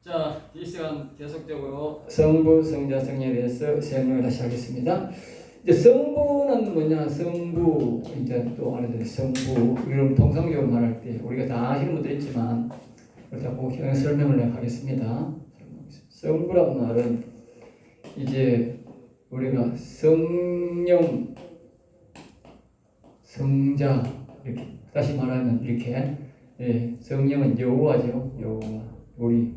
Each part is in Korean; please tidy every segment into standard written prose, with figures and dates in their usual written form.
자, 이 시간 계속적으로 성부, 성자, 성령에 대해서 설명을 다시 하겠습니다. 이제 성부는 뭐냐? 성부 이제 또 알아야 성부. 이런 통상적으로 말할 때 우리가 다 아시는 분도 있지만 일단 꼭 설명을 하겠습니다. 성부란 말은 이제 우리가 성령, 성자 이렇게 다시 말하면 이렇게 성령은 여호와죠. 여호와 우리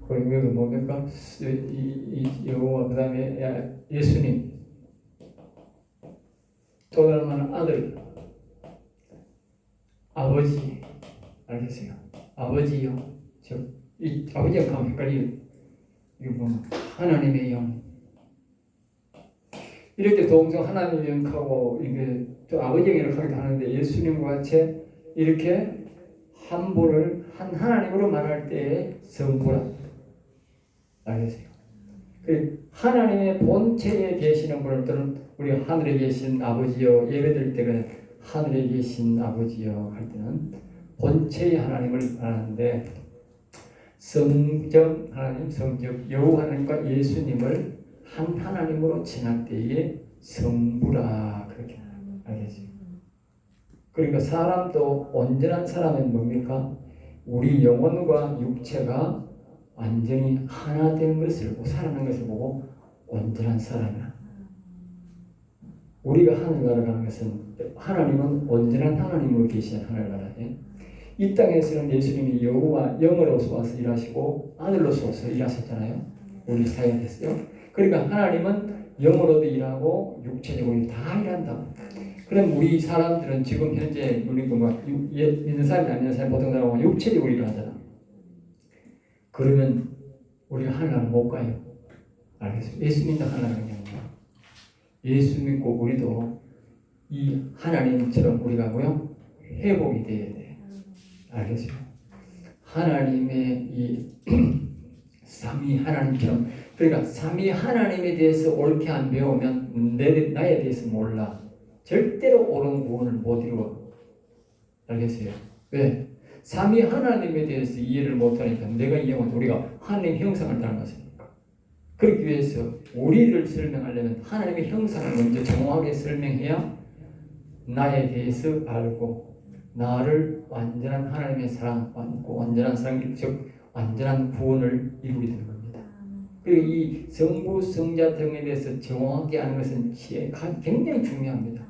그리고 뭡니까? 여호와 그다음에 예수님 또 다른 말은 아들 아버지 알겠어요? 아버지요. 이 아버지가 가면 헷갈려. 이거 보면 하나님의 영 이렇게 동성 하나님의 영하고 이게 또 아버지의 영을 하기도 하는데 예수님과 같이 이렇게 한 분을 한 하나님으로 말할 때에 성부라 알겠어요? 그 하나님의 본체에 계시는 분을 또는 우리 하늘에 계신 아버지여 예배드릴 때는 하늘에 계신 아버지여 할 때는 본체의 하나님을 말하는데 성적 하나님, 성적 여호와 하나님과 예수님을 한 하나님으로 칭할 때에 성부라 그렇게 알겠어요? 그러니까 사람도 온전한 사람은 뭡니까? 우리 영혼과 육체가 완전히 하나 되는 것을 보고 살아나는 것을 보고 온전한 사람이라. 우리가 하늘나라 가는 것은 하나님은 온전한 하나님으로 계신 하늘나라에 이 땅에서는 예수님이 여호와 영으로서 와서 일하시고 아들로서 와서 일하셨잖아요. 우리 사이에 됐어요. 그러니까 하나님은 영으로도 일하고 육체적으로 다 일한다. 그럼 우리 사람들은 지금 현재 우리 믿는 사람이 아닌 사람 보통 사람은 육체적으로 일하잖아. 그러면 우리가 하늘나라 못 가요. 알겠어요? 예수 믿는 하늘나라가 아니야. 예수 믿고 우리도 이 하나님처럼 우리가 뭐요? 회복이 돼야 돼. 알겠어요? 하나님의 이 삼위 하나님처럼 그러니까 삼위 하나님에 대해서 옳게 안 배우면 나에 대해서 몰라. 절대로 옳은 구원을 못 이루어. 알겠어요? 왜? 삼위 하나님에 대해서 이해를 못하니까 내가 이해하면 우리가 하나님 형상을 닮았으니까. 그렇기 위해서 우리를 설명하려면 하나님의 형상을 먼저 정확하게 설명해야 나에 대해서 알고 나를 완전한 하나님의 사랑, 완전한 사랑, 즉 완전한 구원을 이루게 되는 겁니다. 그리고 이 성부, 성자 등에 대해서 정확하게 아는 것은 굉장히 중요합니다.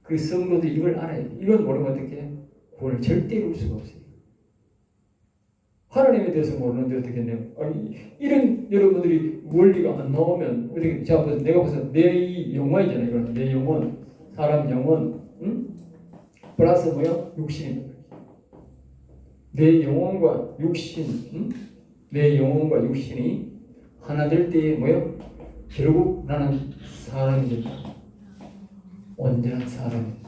그 성도도 이걸 알아야 돼. 이걸 모르면 어떻게 해? 구원을 절대 이룰 수가 없어요. 하나님에 대해서 모르는데 어떻게 해요? 아니, 이런 여러분들이 원리가 안 나오면 어떻게? 자, 내가 봐서 내 이 영혼이잖아요. 이건 내 영혼, 사람 영혼, 플러스 뭐야? 육신. 내 영혼과 육신, 내 영혼과 육신이 하나 될 때에 뭐야? 결국 나는 사람이 된다. 온전한 사람입니다.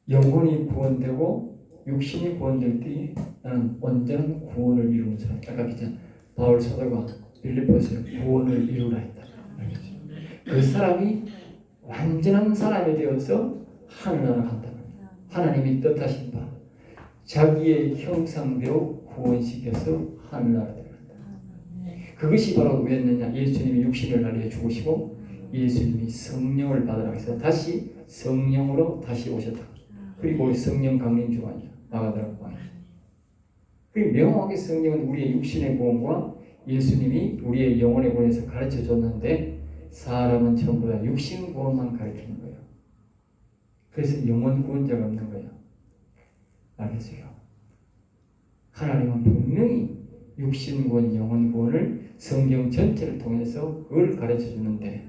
영혼이 구원되고 육신이 구원될 때에 나는 온전한 구원을 이루는 사람. 아까 그랬잖아. 바울 사도가 빌립보에서 구원을 이루라 했다. 알겠죠? 그 사람이 완전한 사람이 되어서 하늘나라 간다. 하나님이 뜻하신 바 자기의 형상대로 구원시켜서 하늘나라 들어간다. 그것이 바로 뭐였느냐? 예수님이 육신을 날려 죽으시고 예수님이 성령을 받으라 해서 다시 성령으로 다시 오셨다. 그리고 성령 강림주가 아니라 나가더라고 하니. 그리고 명확하게 성령은 우리의 육신의 구원과 예수님이 우리의 영혼의 구원에서 가르쳐 줬는데 사람은 전부 다 육신 구원만 가르치는 거예요. 그래서 영혼 구원자가 없는 거예요. 알겠어요? 하나님은 분명히 육신 구원, 영혼 구원을 성경 전체를 통해서 그걸 가르쳐 주는데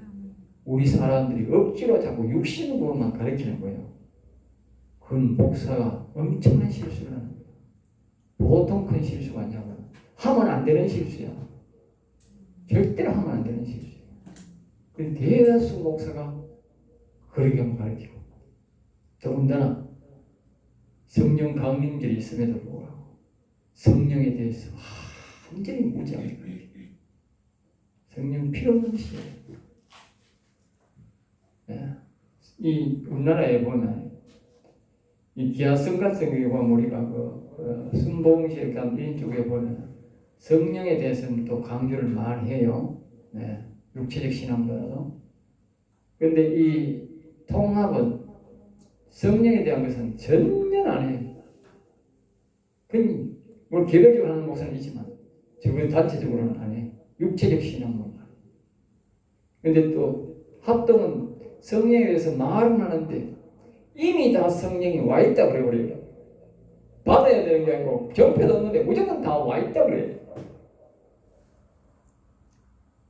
우리 사람들이 억지로 자꾸 육신 구원만 가르치는 거예요. 그건 목사가 엄청난 실수를 하는 거예요. 보통 큰 실수가 아니고 하면 안 되는 실수야. 절대로 하면 안 되는 실수야. 그 대다수 목사가 그렇게 가르치고 더군다나 성령 강림절이 있음에도 불구하고 성령에 대해서 완전히 무지하게 가르쳐요. 성령 필요 없는 시대예요. 이 우리나라에 보면 이 기아성 같은 경우에 보면 우리가 순봉식 이런 쪽에 보면 성령에 대해서는 또 강조를 많이 해요. 네, 육체적 신앙보다도. 그런데 이 통합은 성령에 대한 것은 전혀 안 해요. 뭐 개별적으로 하는 목사는 있지만 저건 단체적으로는 안 해요. 육체적 신앙만. 그런데 또 합동은 성령에 대해서 말은 하는데 이미 다 성령이 와 있다 그래버려요. 받아야 되는 게 아니고 정패도 없는데 무조건 다 와 있다 그래요.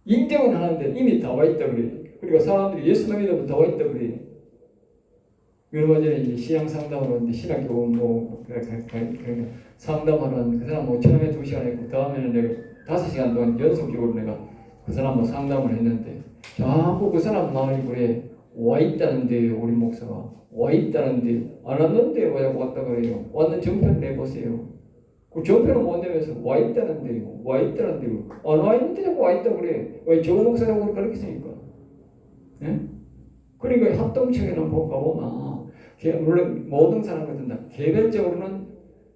인정은 하는데 이미 다 와 있다 그래요. 그리고 사람들이 예수만 믿으면 다 와 있다 그래요. 얼마 전에 이제 신앙 상담을 하는데 신학교 상담하는 그 사람 뭐 처음에 2시간 했고 다음에는 내가 5시간 동안 연속적으로 내가 그 사람 상담을 했는데 자꾸 그 사람 마음이 그래 와 있다는데 우리 목사가 와 있다는데 안 왔는데 왜 왔다 그래요? 왔는 정편 내보세요. 그 정편은 못 내면서 와 있다는데요. 와 있다는데요. 안 와 있는데 자꾸 와 있다 그래. 왜 저 목사라고 그렇겠습니까? 예? 그러니까 합동체계는 가보면 물론 모든 사람들은 다 개별적으로는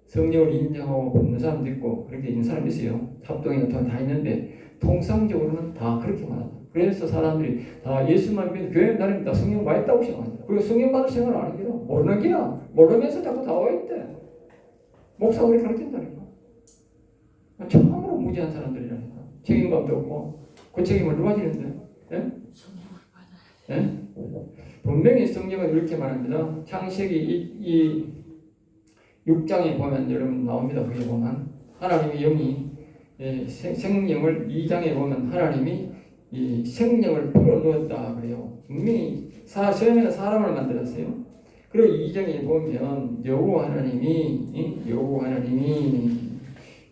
성령을 인정하고 받는 사람도 있고 그렇게 있는 사람이 있어요. 합동이나 다 있는데 통상적으로는 다 그렇게 말합니다. 그래서 사람들이 다 예수만 믿는 교회 나름 다 성령 와 있다고 생각합니다. 그리고 성령 받을 생각을 안 합니다. 모르는 게야. 모르면서 자꾸 다 와 있대. 목사가 우리 가르친다니까. 참으로 무지한 사람들이라니까. 책임감도 없고 그 책임을 누가 지는데? 예? 예? 분명히 성경은 이렇게 말합니다. 창세기 이 6장에 보면 여러분 나옵니다. 거기 보면 하나님의 영이 생명을 2장에 보면 하나님이 이 생명을 불어넣었다 그래요. 분명히 처음에는 사람을 만들었어요. 그리고 2장에 보면 여호와 하나님이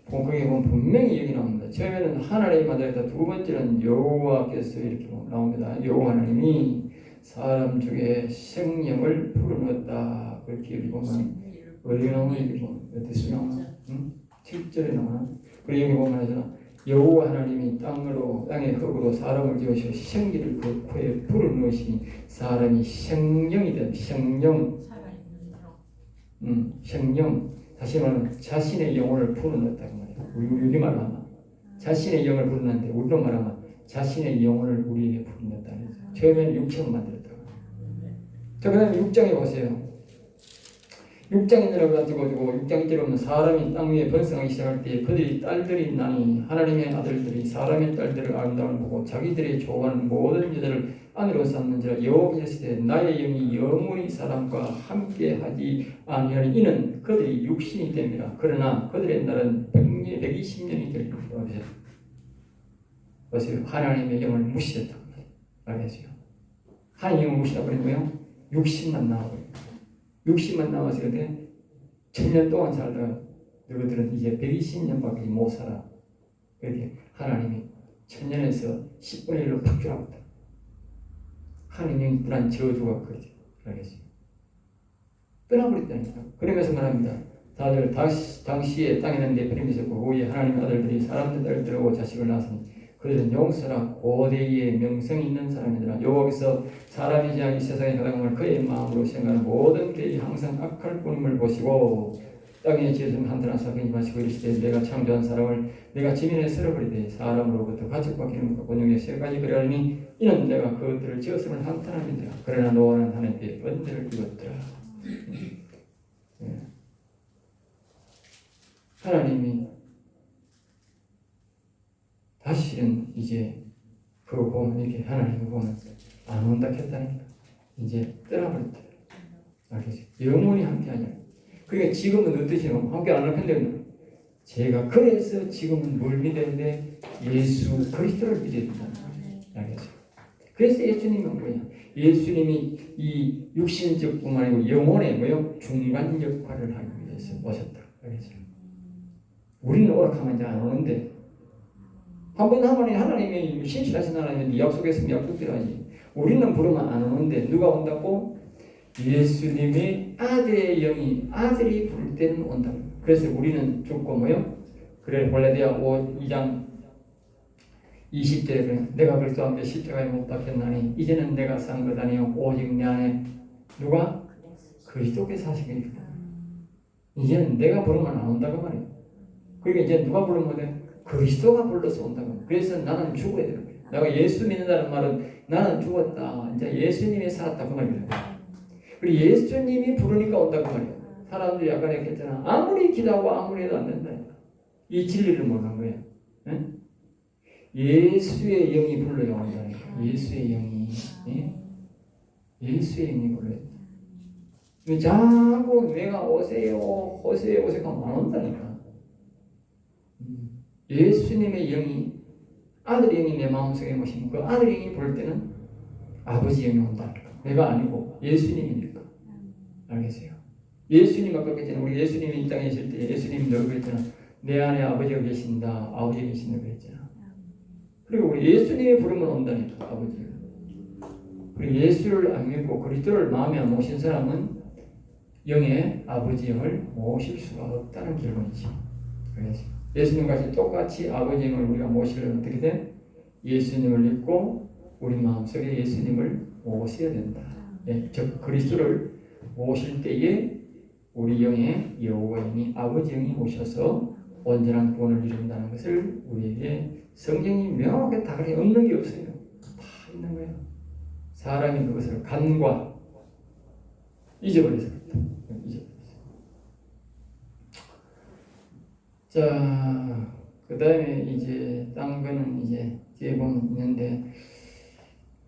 거기에 보면 분명히 여기 나옵니다. 처음에는 하나님이 만들었다. 두 번째는 여호와께서 이렇게 나옵니다. 여호와 하나님이 사람 중에 생명을 불어넣었다. 그렇게 여기 보면 어디 나오나 여기 보면 어디서 나오나? 7절에 나오나? 그리고 여기 보면 여호와 하나님이 땅의 흙으로 사람을 지으시고 생기를 그 코에 불어넣으시니 사람이 생명이 된 생명. 생명. 다시 말하면 자신의 영혼을 불어넣었다는 말이에요. 우리 말로 하면 자신의 영을 불어넣는데 우리로 말하면 자신의 영혼을 우리에게 불어넣었다는 거죠. 처음에는 육체로 만들었다고. 자, 그 다음에 6장에 보세요. 6장에 내려가지고 6장 1절에 보면 사람이 땅 위에 번성하기 시작할 때 그들이 딸들이 나니 하나님의 아들들이 사람의 딸들을 아름다움을 보고 자기들이 좋아하는 모든 여자를 아내로 삼는지라 여호와께서 이르시되 나의 영이 영원히 사람과 함께 하지 아니하니 이는 그들이 육신이 됨이라. 그러나 그들의 날은 120년이 될 것이라. 보세요. 하나님의 영을 무시했다고 말했어요. 하나님의 영을 무시해버린 거예요. 육신만 나와버려요. 육신만 나와서 이렇게 1000년 동안 살다가 너희들은 이제 120년밖에 못 살아. 그렇게 하나님이 1000년에서 10분의 1로 바뀌어버렸다. 하나님이 불안 저주가 그러죠. 알겠어요? 떠나버렸다니까. 그러면서 말합니다. 다들 당시에 땅에는 네피림이 있었고 후에 하나님의 아들들이 사람들 딸들하고 자식을 낳았으니 그들은 용서라 고대의 명성이 있는 사람이더라. 여호와께서 사람이지 이 세상에 가득함을 그의 마음으로 생각하는 모든 계획이 항상 악할 뿐임을 보시고 땅에 지어진 한탄한 사건이 마시고 이르시되 내가 창조한 사람을 내가 지면에 쓸어버리되 사람으로부터 가축과 기름과 번영의 세 가지 그리하니 이는 내가 그것들을 지었음을 한탄함이니라. 그러나 노아는 하나님께 언제를 입었더라. 하나님이 다시는 이제 그거 보면 이렇게 하나님을 보면 안 온다 했다니까. 이제 떠나버렸다. 알겠지? 영원히 함께 하냐. 그러니까 지금은 어떠시냐면 함께 안 하는데 제가 그래서 지금은 뭘 믿었는데 예수 그리스도를 믿어야 된다. 알겠지? 그래서 예수님은 뭐냐? 예수님이 이 육신적뿐만 아니고 영혼의 뭐요? 중간 역할을 하기 위해서 오셨다. 알겠지? 우리는 오락하면 이제 안 오는데 한번 하면 하나님이 신실하신 하나님이 약속했으면 약속대로하지. 우리는 부르면 안 오는데 누가 온다고? 예수님의 아들의 영이 아들이 부를 때는 온다. 그래서 우리는 죽고 뭐요? 그래 골라디아 2장 20절에 내가 그리스도 앞에 십자가에 못 박혔나니 이제는 내가 산 것 아니요 오직 내 안에 누가? 그리스도께서 하시게 있다. 이제는 내가 부르면 안 온다고 말이에요. 그러니까 이제 누가 부르면 돼? 그리스도가 불러서 온다고. 그래서 나는 죽어야 되는 거예요. 내가 예수 믿는다는 말은 나는 죽었다. 이제 예수님이 살았다 그 말이에요. 그리고 예수님이 부르니까 온다고 말이에요. 사람들이 아까 얘기했잖아. 아무리 기도하고 아무리 해도 안 된다. 이 진리를 모르는 거예요. 응? 예수의 영이 불러야 온다니까. 예수의 영이. 예? 예수의 영이 불러야 돼. 자꾸 내가 오세요 하면 안 온다니까. 예수님의 영이 아들의 영이 내 마음속에 오시면 그 아들의 영이 볼 때는 아버지 영이 온다니까. 내가 아니고 예수님이니까. 알겠어요? 예수님 아까 그랬잖아. 우리 예수님이 이 땅에 있을 때 예수님이 너를 그랬잖아. 내 안에 아버지가 계신다. 아버지가 계신다 그랬잖아. 그리고 우리 예수님이 부르면 온다니까. 아버지가. 그리고 예수를 안 믿고 그리스도를 마음에 안 모신 사람은 영의 아버지 영을 모실 수가 없다는 결론이지. 그래서 예수님과 똑같이 아버지 영을 우리가 모시려면 어떻게 돼? 예수님을 믿고 우리 마음속에 예수님을 모셔야 된다. 예, 즉 그리스도를 모실 때에 우리 영의 여호와 영이 아버지 영이 오셔서 온전한 구원을 이룬다는 것을 우리에게 성경이 명확하게 다 그렇게 없는 게 없어요. 다 있는 거예요. 사람이 그것을 간과 잊어버려서 자, 그 다음에 이제 딴 거는 이제 뒤에 보면 있는데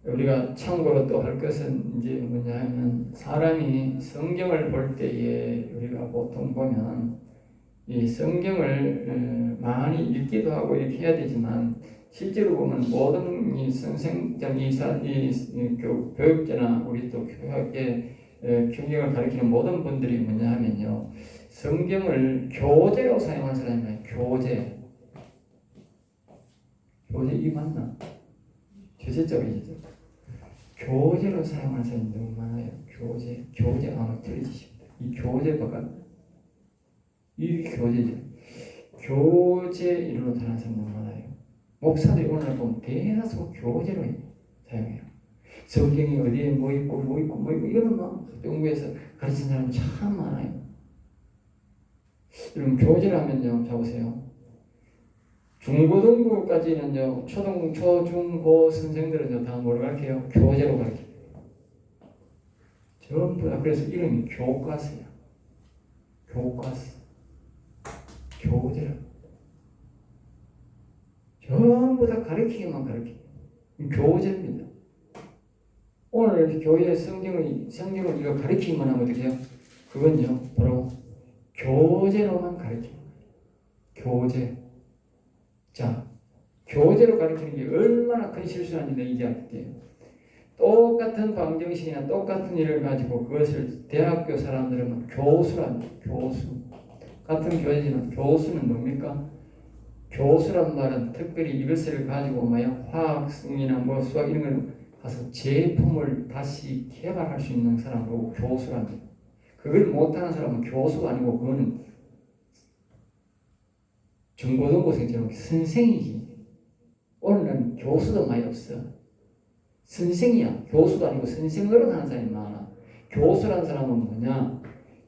우리가 참고로 또 할 것은 이제 뭐냐 하면 사람이 성경을 볼 때에 우리가 보통 보면 이 성경을 많이 읽기도 하고 이렇게 해야 되지만 실제로 보면 모든 이 교육자나 우리 또 교학계 경영을 가리키는 모든 분들이 뭐냐 하면요. 성경을 교재로 사용하는 사람이에요. 교재 이 맞나? 교재적이죠. 교재로 사용하는 사람이 너무 많아요. 교재 아마 틀리십니다. 이 교재가 이 교재죠. 교재 이름으로 사용하는 사람이 너무 많아요. 목사들이 오늘 보면 대다수 교재로 사용해요. 성경이 어디에 뭐 있고 이거는 막 연구해서 가르치는 사람이 참 많아요. 여러분 교재를 하면요, 자보세요. 중고등부까지는요, 초중고 선생들은요, 다 뭘 가르쳐요? 교재로 가르쳐요. 전부 다. 그래서 이름이 교과서야. 교과서. 교재라. 전부 다 가르치기만 가르쳐요. 교재입니다. 오늘 이렇게 교회에 성경을 이거 가르치기만 하면 어떻게 해요? 그건요, 바로 교재로만 가르쳐요. 교재. 자, 교재로 가르치는 게 얼마나 큰 실수인지 내가 이제 알게요. 똑같은 방정식이나 똑같은 일을 가지고 그것을 대학교 사람들은 교수랍니다. 교수. 같은 교재지만 교수는 뭡니까? 교수란 말은 특별히 이것을 가지고 화학이나 뭐 수학 이런 걸 가서 제품을 다시 개발할 수 있는 사람 보고 교수랍니다. 그걸 못하는 사람은 교수가 아니고 그거는 중고등부생처럼 선생이지. 오늘은 교수도 많이 없어. 선생이야. 교수도 아니고 선생으로 하는 사람이 많아. 교수라는 사람은 뭐냐?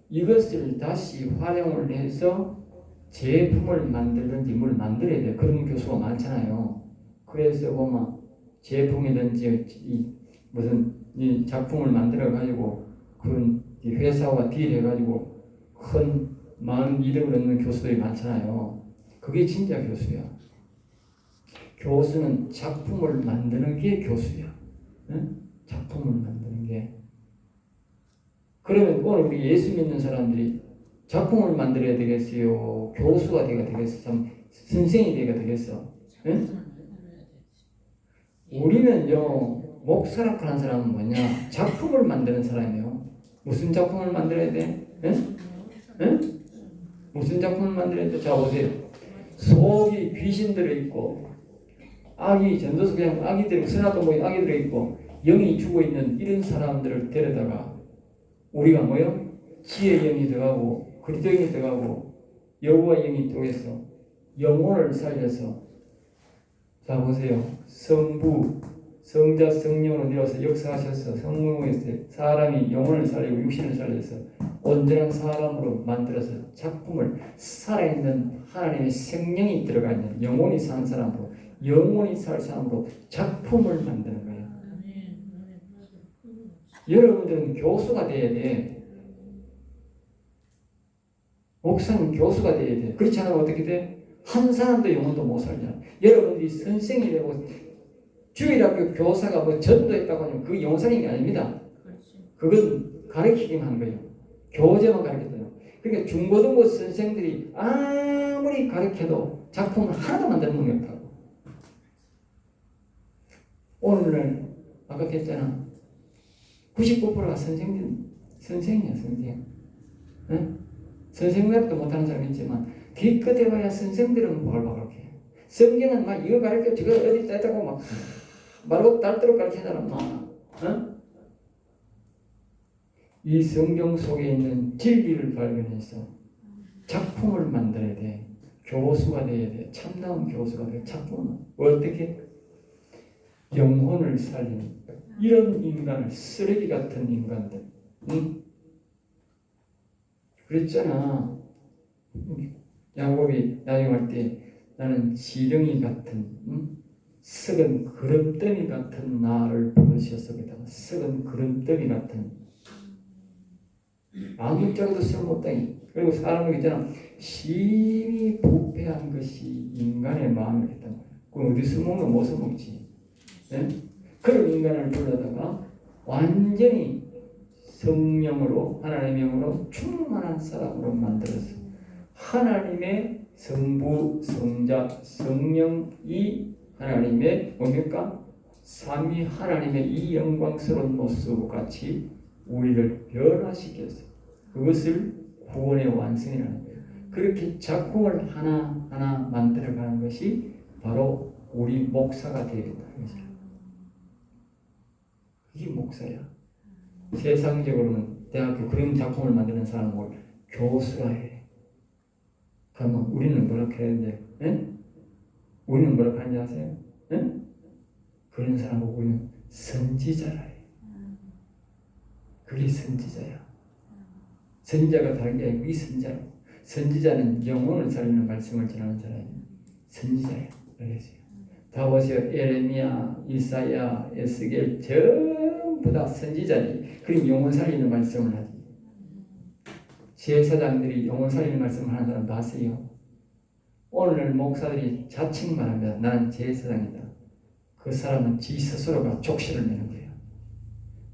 이것을 다시 활용을 해서 제품을 만들든지 뭘 만들어야 돼. 그런 교수가 많잖아요. 그래서 보면 제품이든지 무슨 이 작품을 만들어 가지고 그런 회사와 딜해 가지고 많은 이득을 얻는 교수들이 많잖아요. 그게 진짜 교수야. 교수는 작품을 만드는 게 교수야. 응? 작품을 만드는 게. 그러면 오늘 우리 예수 믿는 사람들이 작품을 만들어야 되겠어요? 교수가 되겠어? 참 선생이 되겠어? 응? 우리는요, 목사라고 하는 사람은 뭐냐? 작품을 만드는 사람이에요. 무슨 작품을 만들어야 돼? 응? 응? 무슨 작품을 만들어야 돼? 자, 보세요. 속이 귀신 들어있고, 악이 전도서 그냥 악이들, 선악도 모인 악이 들어있고, 영이 죽어있는 이런 사람들을 데려다가 우리가 뭐요? 지혜의 영이 들어가고, 그리스도 영이 들어가고, 여호와 영이 통해서 영혼을 살려서, 자 보세요. 성부, 성자, 성령으로 내려서 역사하셔서 성령에서 사람이 영혼을 살리고 육신을 살려서 온전한 사람으로 만들어서 작품을 살아있는 하나님의 생명이 들어가 있는 영혼이 산 사람으로 영혼이 살 사람으로 작품을 만드는 거예요. 여러분들은 교수가 돼야 돼. 목사는 교수가 돼야 돼. 그렇지 않으면 어떻게 돼? 한 사람도 영혼도 못 살잖아. 여러분들이 선생이 되고 주일학교 교사가 뭐 전도했다고 하면 그게 영혼 살리는 게 아닙니다. 그건 가르치기만 한 거예요. 교재만 가르쳤어요. 그러니까 중고등부 선생들이 아무리 가르쳐도 작품을 하나도 만드는 놈이 없다고. 오늘날 아까 했잖아. 99%가 선생이야, 선생. 응? 선생님도 못하는 사람이 있지만 뒤끝에 봐야 선생들은 바글바글해. 성경은 막 이거 가르쳐 저거 어디 떼다고 막 말고 딸대로 가르치잖아. 어? 이 성경 속에 있는 진리를 발견해서 작품을 만들어야 돼. 교수가 돼야 돼. 참다운 교수가 돼. 작품은 어떻게 영혼을 살리는 이런 인간을 쓰레기 같은 인간들. 응? 그랬잖아. 야곱이 나중에 할 때 나는 지렁이 같은 썩은 그릇더미 같은 나를 부르셨습니다. 썩은 그릇더미 같은 아무짝에도 쓸모없다니. 그리고 사람은 있잖아. 심히 부패한 것이 인간의 마음이었단 말이야. 그건 어디 써먹는 못 써먹지. 네? 그런 인간을 불러다가 완전히 성령으로 하나님의 영으로 충만한 사람으로 만들어서 하나님의 성부, 성자, 성령이 하나님의 뭡니까? 삼위 하나님의 이 영광스러운 모습과 같이 우리를 변화시켜서 그것을 구원의 완성이라는 거예요. 그렇게 작품을 하나하나 만들어가는 것이 바로 우리 목사가 되겠다는 것이죠. 이게 목사야. 세상적으로는 대학교 그런 작품을 만드는 사람을 교수라 해. 그러면 우리는 뭐라고 해야 되는데? 응? 우리는 뭐라고 하는지 아세요? 응? 그런 사람을 우리는 선지자라 해. 그게 선지자야. 선지자가 다른 게 아니고 이 선지자라고. 선지자는 영혼을 살리는 말씀을 전하는 사람이에요. 선지자야. 알겠어요? 다 보세요. 에레미야, 이사야, 에스겔 전부 다 선지자니. 그럼 영혼 살리는 말씀을 하지. 제사장들이 영혼 살리는 말씀을 하는 사람 봤어요. 오늘 목사들이 자칭만 합니다. 나는 제사장이다. 그 사람은 지 스스로가 족쇄를 내는 거예요.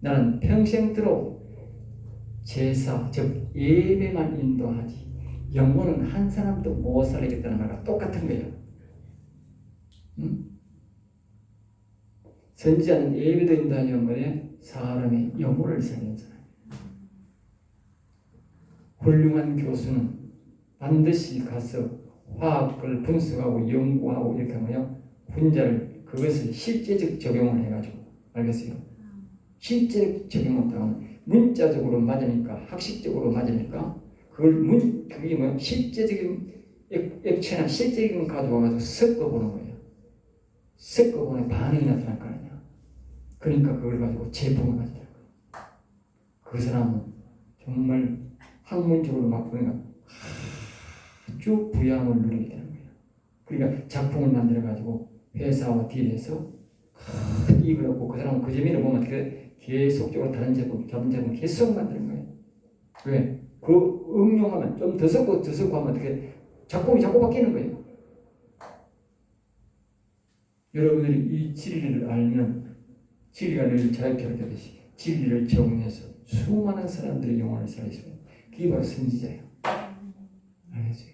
나는 평생도록 제사, 즉 예배만 인도하지 영혼은 한 사람도 못 살리겠다는 말과 똑같은 거예요. 응? 선지자는 예배도 인도하는 거에 사람의 영혼을 살리는 사람. 훌륭한 교수는 반드시 가서 화학을 분석하고 연구하고 이렇게 하면 분자를 그것을 실제적 적용을 해가지고 알겠어요? 실제적 적용을 하면 문자적으로 맞으니까 학식적으로 맞으니까 그게 뭐 실제적인 액체나 실제적인 가져와가지고 섞어보는 거예요. 섞어보는 반응이 나타날 거 아니야. 그러니까 그걸 가지고 제품을 가지고 그 사람은 정말 학문적으로 막 보니까 아주 부양을 누리게 되는 거예요. 그러니까 작품을 만들어가지고 회사와 딜해서 큰 이익을 얻고 그 사람은 그 재미를 보면 어떻게 계속적으로 다른 제품 계속 만드는 거예요. 왜? 그 응용하면 좀 더 섞고 하면 어떻게 작품이 자꾸 바뀌는 거예요. 여러분들이 이 진리를 알면 진리가 늘 자유케 되듯이 진리를 적용해서 수많은 사람들의 영혼을 살리시면 그게 바로 선지자예요. 알겠어요?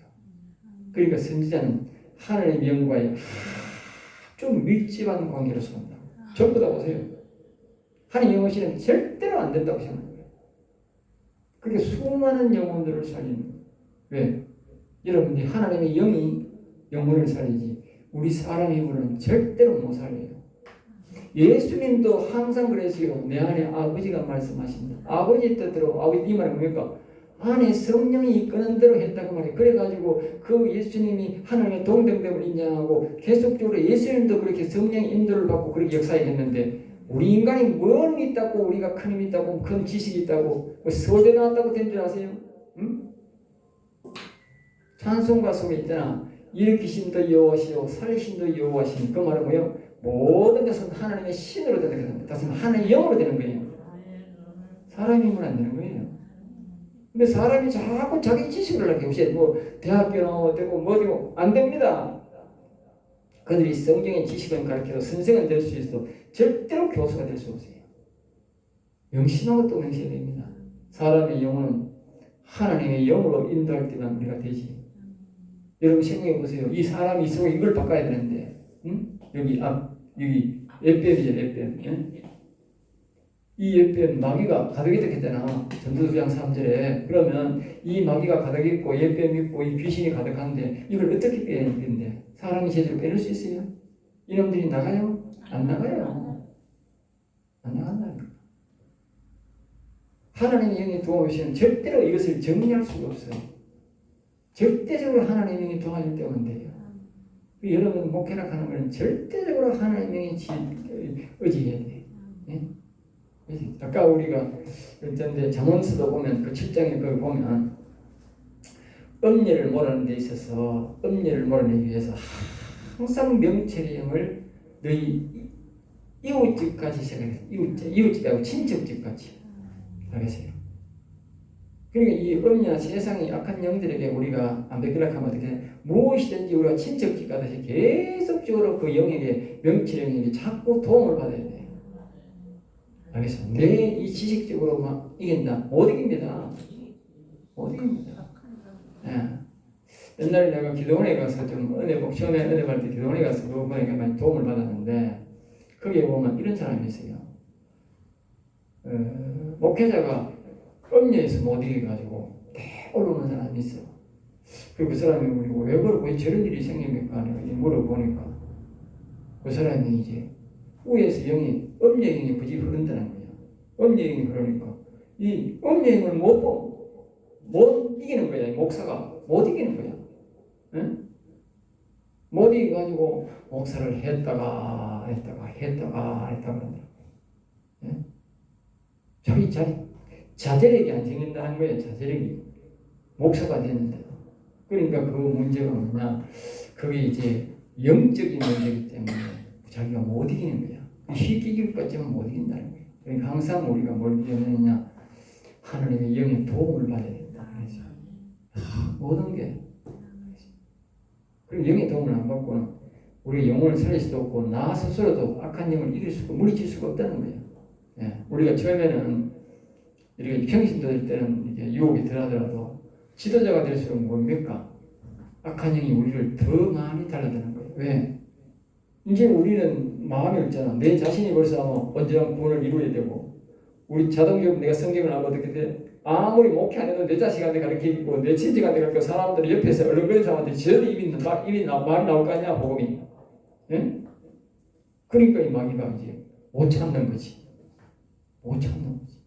그러니까 선지자는 하나님의 영과의 좀 밀집한 관계로 산다고. 전부 다 보세요. 하나님의 영혼시는 절대로 안 된다고 생각해요. 그렇게 수많은 영혼들을 살리는 거예요. 왜? 여러분들이 하나님의 영이 영혼을 살리지 우리 사람의 영혼은 절대로 못 살려요. 예수님도 항상 그랬어요. 내 안에 아버지가 말씀하신다. 아버지 뜻대로 아버지 이 말은 뭡니까? 안에 성령이 이끄는 대로 했다고 말해요. 그래가지고 그 예수님이 하나님의 동등됨을 인정하고 계속적으로 예수님도 그렇게 성령의 인도를 받고 그렇게 역사했는데 우리 인간이 뭘 있다고 우리가 큰 힘이 있다고 큰 지식이 있다고 뭐 서울대 나왔다고 된 줄 아세요? 응? 찬송가 속에 있잖아. 일으키심도 여호와시요 살리심도 여호와시니 그 말은 뭐예요? 모든 것은 하나님의 신으로 되는 겁니다. 다시 말해 하나님의 영으로 되는 거예요. 사람의 힘은 안 되는 거예요. 근데 사람이 자꾸 자기 지식을 하게 요새 뭐 대학교 나오고 되고 뭐 되고 안 됩니다. 그들이 성경의 지식은 가르쳐도 선생은 될 수 있어도 절대로 교수가 될 수 없어요. 명심하고 또 명심해야 됩니다. 사람의 영혼은 하나님의 영으로 인도할 때만 우리가 되지. 여러분 생각해 보세요. 이 사람이 있으면 이걸 바꿔야 되는데, 응? 여기 에뱀이죠, 에뱀. 응? 이 에뱀 마귀가 가득 있겠잖아. 전도서장 3절에. 그러면 이 마귀가 가득 있고 에뱀 있고 이 귀신이 가득한데 이걸 어떻게 빼야 되는데? 사람이 제대로 빼낼 수 있어요? 이놈들이 나가요? 안 나가요. 안 나간다니까. 하나님의 영이 도와주시면 절대로 이것을 정리할 수가 없어요. 절대적으로 하나님의 영이 도와줄 때만 돼요. 여러분 목회라 하는 것은 절대적으로 하나님의 영이 의지해야 돼요. 네? 아까 우리가 그랬는데 잠언서도 보면 그 7장에 그걸 보면 음녀를 몰아내는 데 있어서 음녀를 몰아내기 위해서 항상 명철의 영을 너희 이웃집까지 시작해서 이웃집하고 친척집까지 알겠어요? 그러니까 이 음녀나 세상의 악한 영들에게 우리가 안 베끼려고 하면 어떻게 무엇이든지 우리가 친척집 가듯이 계속적으로 그 영에게 명철의 영에게 자꾸 도움을 받아야 돼요. 알겠어? 내 이 지식적으로 막 이긴다. 못 이깁니다. 못 이깁니다. 예. 옛날에 내가 기도원에 가서 좀 처음에 은혜 받을 때 기도원에 가서 그분에게 많이 도움을 받았는데 거기에 보면 이런 사람이 있어요. 목회자가 음녀에서 못 이겨가지고 올라오는 사람이 있어. 그리고 그 사람이 물리고 왜 그러고 왜 저런 일이 생깁니까? 내가 물어보니까 그 사람이 이제 위에서 영이 음녀 영이 그지 흐른다는 거예요. 음녀 영이 흐르니까 이 음녀 영을 못 이기는 거야. 이 목사가 못 이기는 거야. 응? 못 이겨가지고 목사를 했다가 그런다. 응? 자기 자제력이 안 생긴다는 거예요. 자제력이 목사가 됐는데. 그러니까 그 문제가 뭐냐? 그게 이제 영적인 문제이기 때문에 자기가 못 이기는 거야. 쉽게 이길 것 같지만 못 이긴다는 거예요. 그러니까 항상 우리가 뭘 이겨내느냐? 하나님의 영의 도움을 받아야 된다. 그래서 모든 게 그리고 영의 도움을 안 받고는 우리 영혼을 살릴 수도 없고 나 스스로도 악한 영을 이길 수가 물리칠 수가 없다는 거예요. 예. 우리가 처음에는 이렇게 평신도 될 때는 이게 유혹이 들어가더라도 지도자가 될수록 뭡니까? 악한 영이 우리를 더 많이 달라드는 거예요. 왜? 이제 우리는 마음이 있잖아. 내 자신이 벌써 언제나 구원을 이루어야 되고 우리 자동적으로 내가 성경을 알고 어떻게 돼? 아무리 목회 안 해도 내 자식한테 가르치고 내 친지한테 가르치고 사람들이 옆에서 얼른 사람한테 저도 말이 나올 거 아니야 복음이. 예? 그러니까 이 마귀가 이제 못 참는 거지. 못 참는 거지.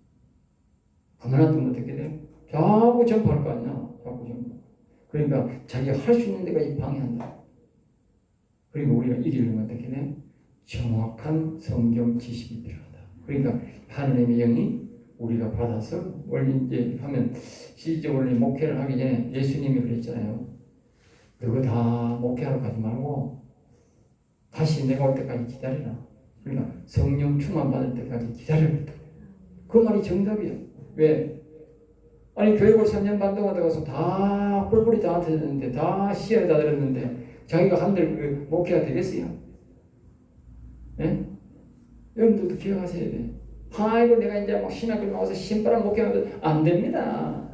가만히 두면 어떻게 돼? 자꾸 전파할 거 아니야. 자꾸 전파. 그러니까 자기가 할 수 있는 데까지 방해한다. 그리고 우리가 이기려면 어떻게 돼? 정확한 성경 지식이 필요하다. 그러니까 하나님의 영이 우리가 받아서 원래 이제 하면 실질적으로 목회를 하기 전에 예수님이 그랬잖아요. 너가 다 목회하러 가지 말고 다시 내가 올 때까지 기다리라. 그러니까 성령 충만 받을 때까지 기다려라. 그 말이 정답이야. 왜? 아니 교육을 3년 반 동안 들어가서 다 뿔뿔이 다 한테졌는데 다 시험에 다 들었는데 자기가 한들 목회가 되겠어요? 예? 여러분들도 기억하셔야 돼. 아이고 내가 이제 막 신학교 나와서 신바람 목회하면 안 됩니다.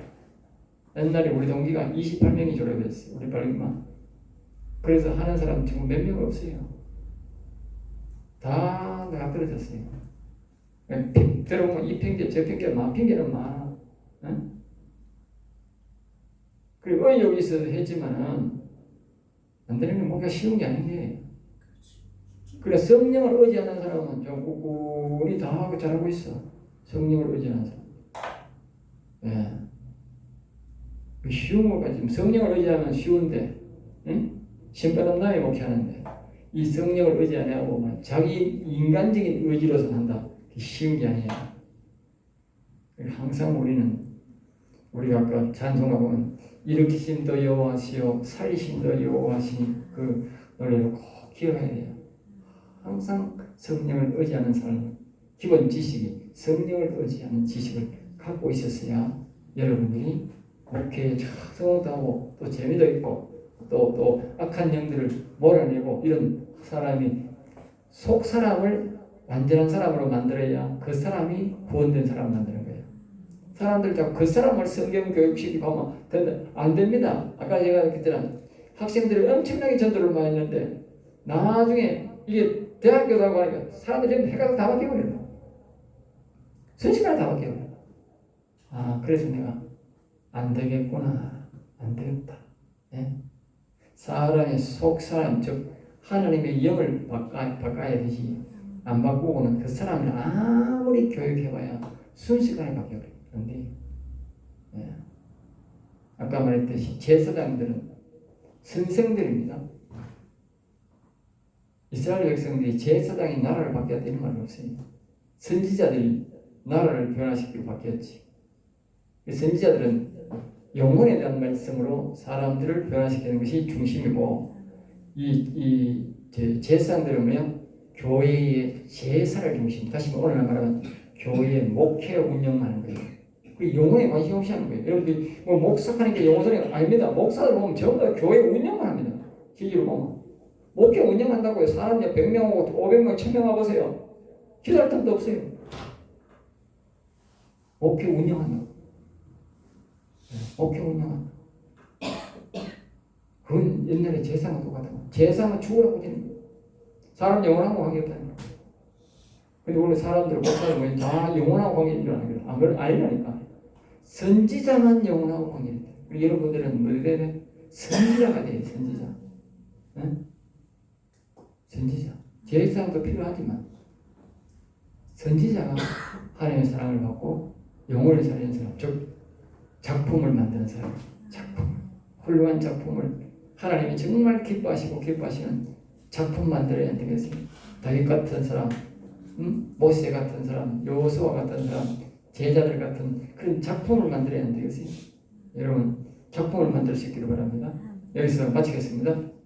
옛날에 우리 동기가 28명이 졸업했어요. 우리 발기만. 그래서 하는 사람 지금 몇 명 없어요. 다 떨어졌어요. 들어보면 이 핑계 저 핑계 핑계는 많아. 응? 그리고 여기 있어서 했지만은 안 되는 게 뭔가 쉬운 게 아닌 게. 그래 성령을 의지하는 사람은 좀 꿋꿋이 다 하고 잘하고 있어. 성령을 의지하는 사람. 예. 쉬운 것까지 성령을 의지하면 쉬운데, 응? 신바람 남이 목회하는데 이 성령을 의지 안 하고 자기 인간적인 의지로서 한다. 쉬운 게 아니야. 항상 우리가 아까 찬송가 보면 일으키심도 여호와시요 살리심도 여호와시니 그 노래를 꼭 기억해야 돼요. 항상 성령을 의지하는 사람, 기본 지식이 성령을 의지하는 지식을 갖고 있었어야 여러분들이 목회에 성공도 하고 또 재미도 있고 또 악한 영들을 몰아내고 이런 사람이 속 사람을 완전한 사람으로 만들어야 그 사람이 구원된 사람을 만드는 거예요. 사람들 자꾸 그 사람을 성경 교육시키고 하면 된다. 안 됩니다. 아까 제가 그랬잖아. 학생들이 엄청나게 전도를 많이 했는데 나중에 이게 대학교 가고 하니까 사람들이 해가 다 바뀌어버려요. 순식간에 다 바뀌어버려요. 그래서 내가 안 되겠구나. 안 되겠다. 예? 사람의 속 사람, 즉 하나님의 영을 바꿔야 되지. 안 바꾸고는 그 사람을 아무리 교육해봐야 순식간에 바뀌어버려요. 그런데 예. 아까 말했듯이 제사장들은 선생들입니다. 이스라엘 백성들이 제사장이 나라를 바뀌었다는 말이 없어요. 선지자들이 나라를 변화시키고 바뀌었지. 선지자들은 영혼에 대한 말씀으로 사람들을 변화시키는 것이 중심이고 이 제사장들은 교회의 제사를 중심. 다시 오늘 말하면 교회의 목회 운영하는 거예요. 그 영혼에 관심 없이 하는 거예요. 여러분들이 목사하는 게 영혼선이 아닙니다. 목사들 보면 전부 다 교회 운영만 합니다. 기기로 보면 목회 운영한다고요. 사람들 100명 오고 500명, 1000명 와보세요. 기도할 틈도 없어요. 목회 운영한다고. 목회 운영한다. 그건 옛날에 제사가 똑같다고. 제사는 죽으라고 되는 거예요. 사람 영혼하고 관계없다는 거예요. 근데 원래 사람들, 목사들 다 영혼하고 관계인 줄 아는 거예요. 그건 아니라니까. 선지자만 영혼하고 관계있다. 우리 여러분들은 뭐 되면 선지자가 돼요. 선지자. 응? 선지자. 제사장도 필요하지만 선지자가 하나님의 사랑을 받고 영혼을 살리는 사람, 즉 작품을 만드는 사람, 훌륭한 작품을 하나님이 정말 기뻐하시는 작품 만들어야 되겠습니다. 다윗 같은 사람, 모세 같은 사람, 여호수아 같은 사람, 제자들 같은 그런 작품을 만들어야 되겠습니다. 여러분 작품을 만들 수 있기를 바랍니다. 여기서 마치겠습니다.